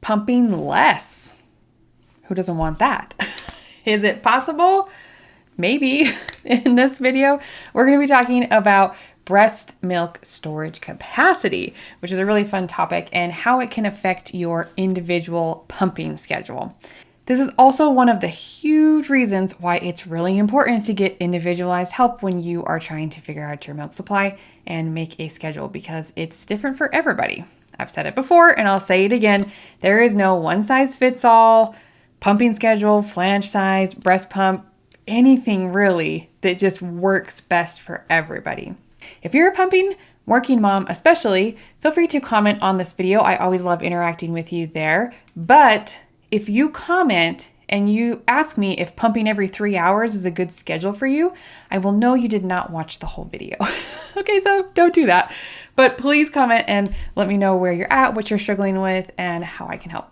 pumping less. Who doesn't want that? Is it possible? Maybe. In this video, we're going to be talking about breast milk storage capacity, which is a really fun topic, and how it can affect your individual pumping schedule. This is also one of the huge reasons why it's really important to get individualized help when you are trying to figure out your milk supply and make a schedule, because it's different for everybody. I've said it before and I'll say it again. There is no one size fits all pumping schedule, flange size, breast pump, anything really that just works best for everybody. If you're a pumping working mom especially, feel free to comment on this video. I always love interacting with you there. But if you comment and you ask me if pumping every 3 hours is a good schedule for you, I will know you did not watch the whole video. Okay, so don't do that. But please comment and let me know where you're at, what you're struggling with, and how I can help.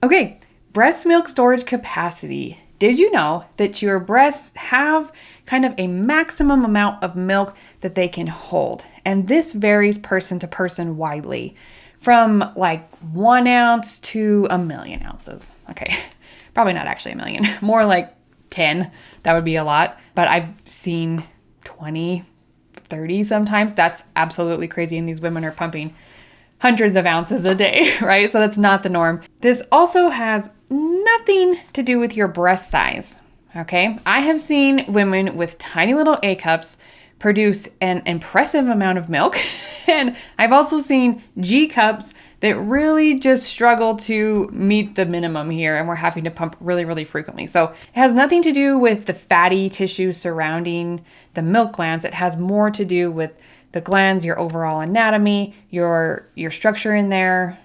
Okay, breast milk storage capacity. Did you know that your breasts have kind of a maximum amount of milk that they can hold? And this varies person to person widely, from like 1 ounce to 1,000,000 ounces. Okay, probably not actually 1,000,000, more like 10. That would be a lot. But I've seen 20, 30 sometimes. That's absolutely crazy. And these women are pumping hundreds of ounces a day, right? So that's not the norm. This also has nothing to do with your breast size, okay? I have seen women with tiny little A cups produce an impressive amount of milk. And I've also seen G cups that really just struggle to meet the minimum here, and we're having to pump really, really frequently. So it has nothing to do with the fatty tissue surrounding the milk glands. It has more to do with the glands, your overall anatomy, your structure in there,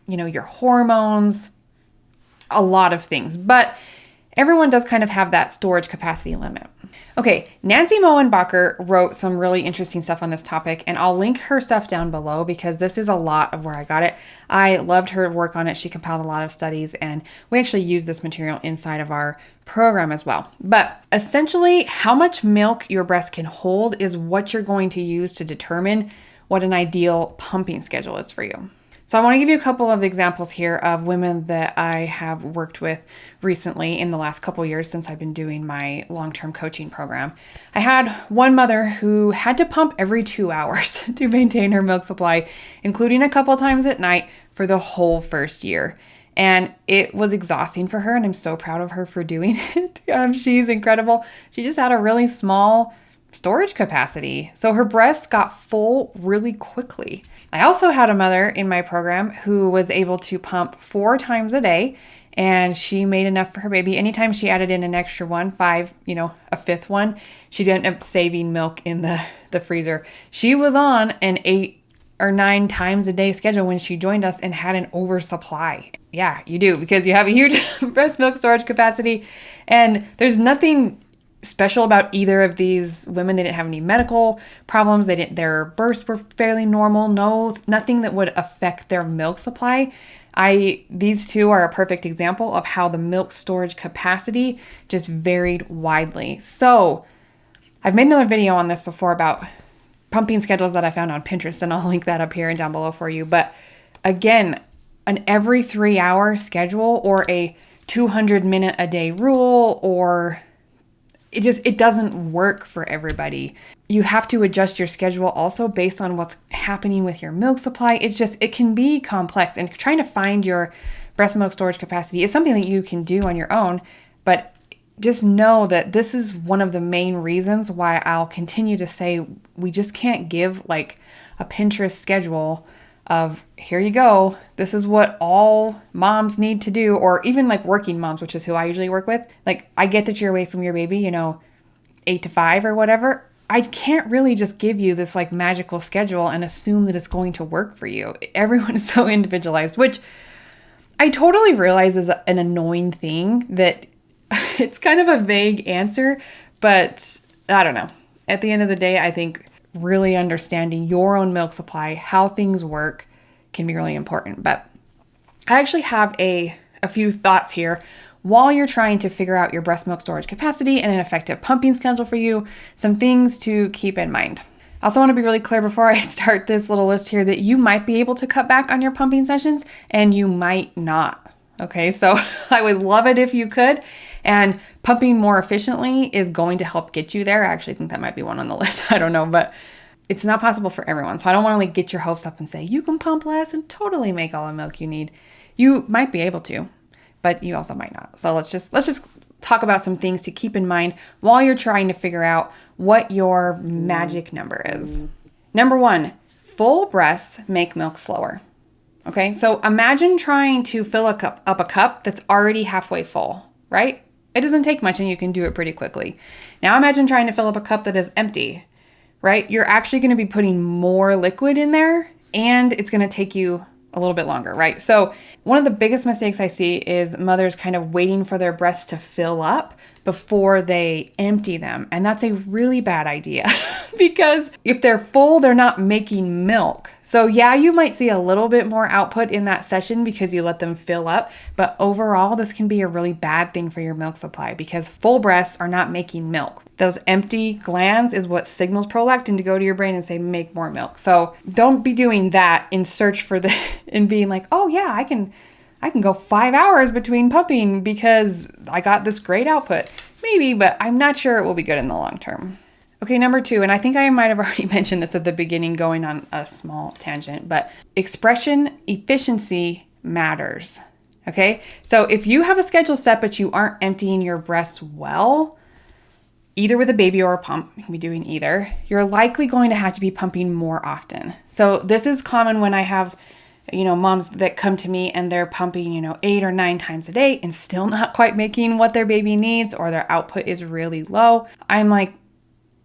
your hormones, a lot of things. But everyone does kind of have that storage capacity limit. Okay, Nancy Moenbacher wrote some really interesting stuff on this topic, and I'll link her stuff down below because this is a lot of where I got it. I loved her work on it. She compiled a lot of studies, and we actually use this material inside of our program as well. But essentially, how much milk your breast can hold is what you're going to use to determine what an ideal pumping schedule is for you. So I want to give you a couple of examples here of women that I have worked with recently in the last couple years since I've been doing my long-term coaching program. I had one mother who had to pump every 2 hours to maintain her milk supply, including a couple times at night for the whole first year. And it was exhausting for her, and I'm so proud of her for doing it. She's incredible. She just had a really small storage capacity, so her breasts got full really quickly. I also had a mother in my program who was able to pump 4 times a day, and she made enough for her baby. Anytime she added in an extra one, 5, a fifth one, she'd end up saving milk in the freezer. She was on an 8 or 9 times a day schedule when she joined us and had an oversupply. Yeah, you do, because you have a huge breast milk storage capacity, and there's nothing special about either of these women. They didn't have any medical problems. Their births were fairly normal. Nothing that would affect their milk supply. These two are a perfect example of how the milk storage capacity just varied widely. So I've made another video on this before about pumping schedules that I found on Pinterest, and I'll link that up here and down below for you. But again, an every 3 hour schedule or a 200 minute a day rule, or it doesn't work for everybody. You have to adjust your schedule also based on what's happening with your milk supply. It can be complex, and trying to find your breast milk storage capacity is something that you can do on your own. But just know that this is one of the main reasons why I'll continue to say we just can't give like a Pinterest schedule of, here you go, this is what all moms need to do, or even like working moms, which is who I usually work with. Like, I get that you're away from your baby, 8 to 5 or whatever. I can't really just give you this like magical schedule and assume that it's going to work for you. Everyone is so individualized, which I totally realize is an annoying thing, that it's kind of a vague answer, but I don't know. At the end of the day, I think really understanding your own milk supply, how things work, can be really important. But I actually have a few thoughts here while you're trying to figure out your breast milk storage capacity and an effective pumping schedule for you, some things to keep in mind. I also want to be really clear before I start this little list here that you might be able to cut back on your pumping sessions and you might not. Okay, so I would love it if you could. And pumping more efficiently is going to help get you there. I actually think that might be one on the list. I don't know, but it's not possible for everyone. So I don't want to like get your hopes up and say you can pump less and totally make all the milk you need. You might be able to, but you also might not. So let's just talk about some things to keep in mind while you're trying to figure out what your magic number is. Number 1, full breasts make milk slower. Okay, so imagine trying to fill up a cup that's already halfway full, right? It doesn't take much and you can do it pretty quickly. Now imagine trying to fill up a cup that is empty, right? You're actually going to be putting more liquid in there and it's going to take you a little bit longer, right? So one of the biggest mistakes I see is mothers kind of waiting for their breasts to fill up before they empty them. And that's a really bad idea because if they're full, they're not making milk. So yeah, you might see a little bit more output in that session because you let them fill up, but overall, this can be a really bad thing for your milk supply because full breasts are not making milk. Those empty glands is what signals prolactin to go to your brain and say, make more milk. So don't be doing that in search for and being like, oh yeah, I can go 5 hours between pumping because I got this great output. Maybe, but I'm not sure it will be good in the long term. Okay, number 2, and I think I might have already mentioned this at the beginning going on a small tangent, but expression efficiency matters. Okay, so if you have a schedule set but you aren't emptying your breasts well, either with a baby or a pump, you can be doing either, you're likely going to have to be pumping more often. So this is common when I have moms that come to me and they're pumping, 8 or 9 times a day and still not quite making what their baby needs or their output is really low. I'm like,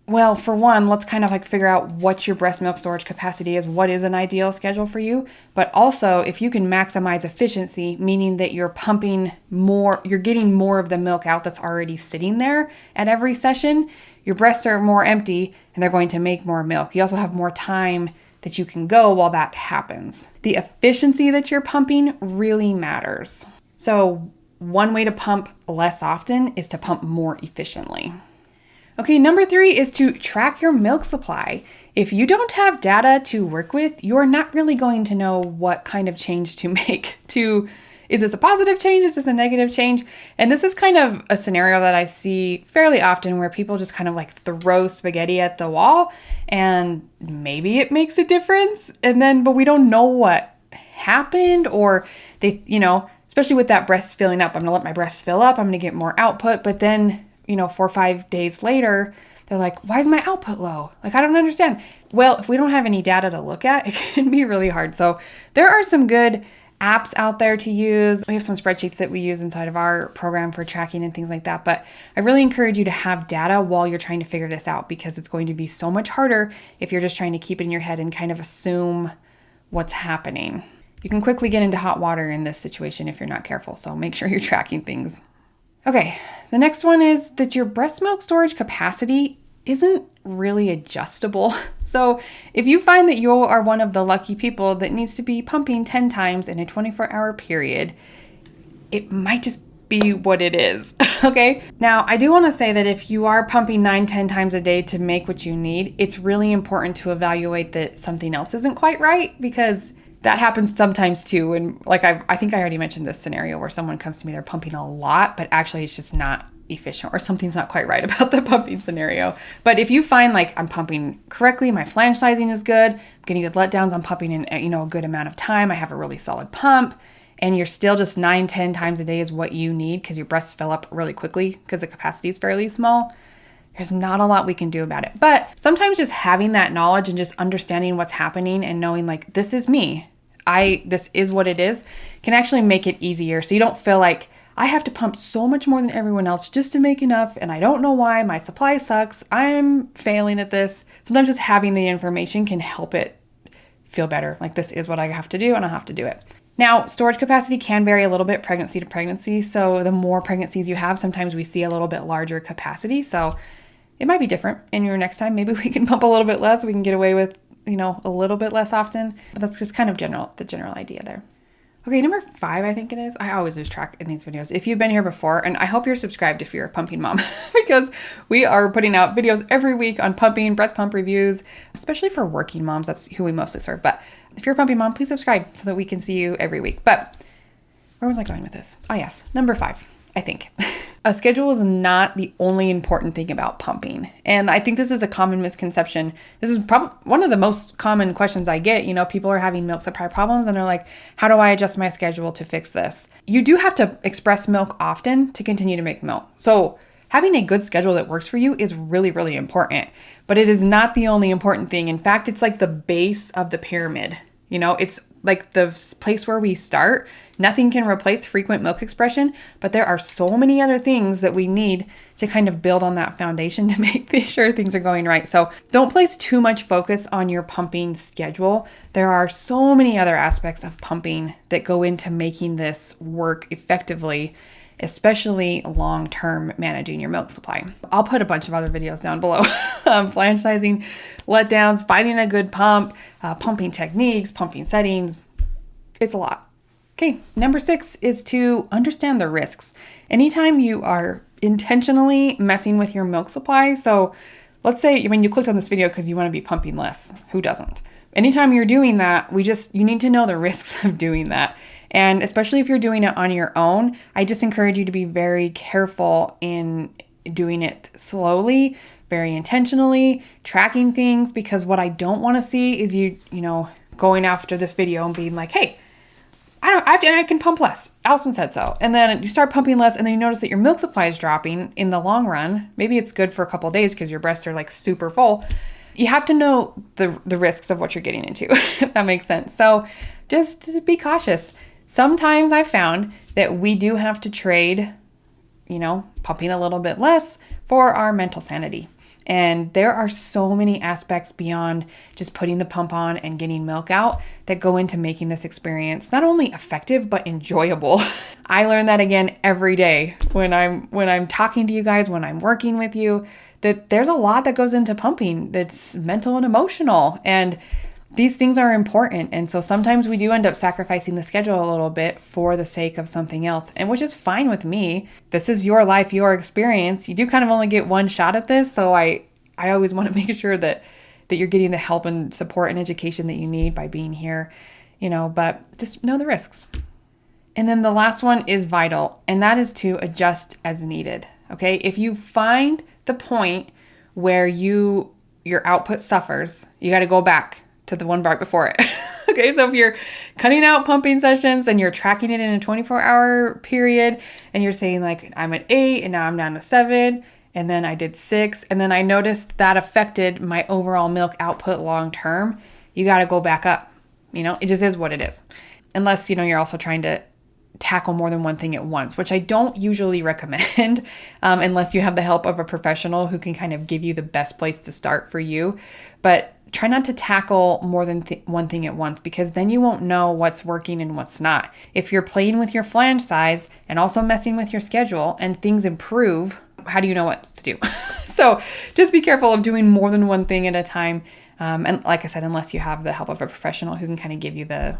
well, for one, let's kind of like figure out what your breast milk storage capacity is. What is an ideal schedule for you? But also if you can maximize efficiency, meaning that you're pumping more, you're getting more of the milk out that's already sitting there at every session, your breasts are more empty and they're going to make more milk. You also have more time that you can go while that happens. The efficiency that you're pumping really matters. So one way to pump less often is to pump more efficiently. Okay, number 3 is to track your milk supply. If you don't have data to work with, you're not really going to know what kind of change to make. Is this a positive change? Is this a negative change? And this is kind of a scenario that I see fairly often where people just kind of like throw spaghetti at the wall and maybe it makes a difference. But we don't know what happened or they, especially with that breast filling up, I'm gonna let my breast fill up. I'm gonna get more output. But then 4 or 5 days later, they're like, why is my output low? Like, I don't understand. Well, if we don't have any data to look at, it can be really hard. So there are some good apps out there to use. We have some spreadsheets that we use inside of our program for tracking and things like that. But I really encourage you to have data while you're trying to figure this out because it's going to be so much harder if you're just trying to keep it in your head and kind of assume what's happening. You can quickly get into hot water in this situation if you're not careful. So make sure you're tracking things. Okay, the next one is that your breast milk storage capacity isn't really adjustable. So if you find that you are one of the lucky people that needs to be pumping 10 times in a 24-hour period, it might just be what it is, okay? Now, I do want to say that if you are pumping 9-10 times a day to make what you need, it's really important to evaluate that something else isn't quite right because that happens sometimes too. And like I think I already mentioned this scenario where someone comes to me, they're pumping a lot, but actually it's just not efficient or something's not quite right about the pumping scenario. But if you find like I'm pumping correctly, my flange sizing is good, I'm getting good letdowns, I'm pumping in a good amount of time, I have a really solid pump, and you're still just 9-10 times a day is what you need because your breasts fill up really quickly because the capacity is fairly small, there's not a lot we can do about it. But sometimes just having that knowledge and just understanding what's happening and knowing like this is me, this is what it is, can actually make it easier. So you don't feel like I have to pump so much more than everyone else just to make enough. And I don't know why my supply sucks. I'm failing at this. Sometimes just having the information can help it feel better. Like this is what I have to do and I have to do it. Now, storage capacity can vary a little bit pregnancy to pregnancy. So the more pregnancies you have, sometimes we see a little bit larger capacity. So it might be different in your next time. Maybe we can pump a little bit less. We can get away with a little bit less often, but that's just kind of the general idea there. Okay, number 5, I think it is. I always lose track in these videos. If you've been here before, and I hope you're subscribed if you're a pumping mom, because we are putting out videos every week on pumping, breast pump reviews, especially for working moms. That's who we mostly serve. But if you're a pumping mom, please subscribe so that we can see you every week. But where was I going with this? Oh, yes, number 5, I think. A schedule is not the only important thing about pumping. And I think this is a common misconception. This is probably one of the most common questions I get. You know, people are having milk supply problems and they're like, how do I adjust my schedule to fix this? You do have to express milk often to continue to make milk. So having a good schedule that works for you is really, really important. But it is not the only important thing. In fact, it's like the base of the pyramid. You know, it's like the place where we start. Nothing can replace frequent milk expression, but there are so many other things that we need to kind of build on that foundation to make sure things are going right. So don't place too much focus on your pumping schedule. There are so many other aspects of pumping that go into making this work effectively, especially long-term managing your milk supply. I'll put a bunch of other videos down below. Flange sizing, letdowns, finding a good pump, pumping techniques, pumping settings. It's a lot. Okay, number 6 is to understand the risks. Anytime you are intentionally messing with your milk supply, so let's say, you clicked on this video because you want to be pumping less. Who doesn't? Anytime you're doing that, you need to know the risks of doing that. And especially if you're doing it on your own, I just encourage you to be very careful in doing it slowly, very intentionally, tracking things, because what I don't want to see is you going after this video and being like, hey, I can pump less. Allison said so. And then you start pumping less and then you notice that your milk supply is dropping in the long run. Maybe it's good for a couple of days because your breasts are like super full. You have to know the risks of what you're getting into, if that makes sense. So just be cautious. Sometimes I've found that we do have to trade, pumping a little bit less for our mental sanity. And there are so many aspects beyond just putting the pump on and getting milk out that go into making this experience not only effective, but enjoyable. I learn that again every day when I'm talking to you guys, when I'm working with you, that there's a lot that goes into pumping that's mental and emotional. And these things are important. And so sometimes we do end up sacrificing the schedule a little bit for the sake of something else, and which is fine with me. This is your life, your experience. You do kind of only get one shot at this. So I always want to make sure that you're getting the help and support and education that you need by being here, but just know the risks. And then the last one is vital, and that is to adjust as needed. Okay. If you find the point where your output suffers, you got to go back to the one right before it. Okay, so if you're cutting out pumping sessions and you're tracking it in a 24-hour period and you're saying like, I'm at 8 and now I'm down to 7 and then I did 6 and then I noticed that affected my overall milk output long term, you got to go back up. It just is what it is. Unless, you're also trying to tackle more than one thing at once, which I don't usually recommend unless you have the help of a professional who can kind of give you the best place to start for you. But try not to tackle more than one thing at once, because then you won't know what's working and what's not. If you're playing with your flange size and also messing with your schedule and things improve, how do you know what to do? So just be careful of doing more than one thing at a time. And like I said, unless you have the help of a professional who can kind of give you the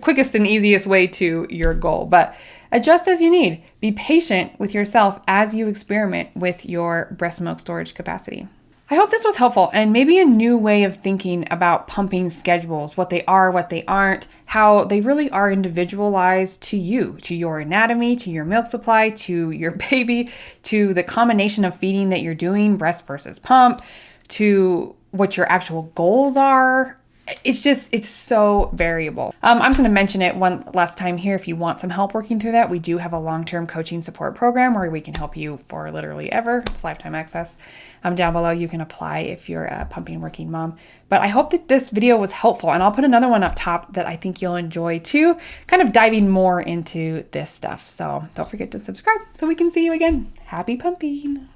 quickest and easiest way to your goal. But adjust as you need. Be patient with yourself as you experiment with your breast milk storage capacity. I hope this was helpful and maybe a new way of thinking about pumping schedules, what they are, what they aren't, how they really are individualized to you, to your anatomy, to your milk supply, to your baby, to the combination of feeding that you're doing, breast versus pump, to what your actual goals are. It's so variable. I'm just going to mention it one last time here. If you want some help working through that, we do have a long-term coaching support program where we can help you for literally ever. It's lifetime access. Down below, you can apply if you're a pumping working mom. But I hope that this video was helpful, and I'll put another one up top that I think you'll enjoy too, kind of diving more into this stuff. So don't forget to subscribe so we can see you again. Happy pumping.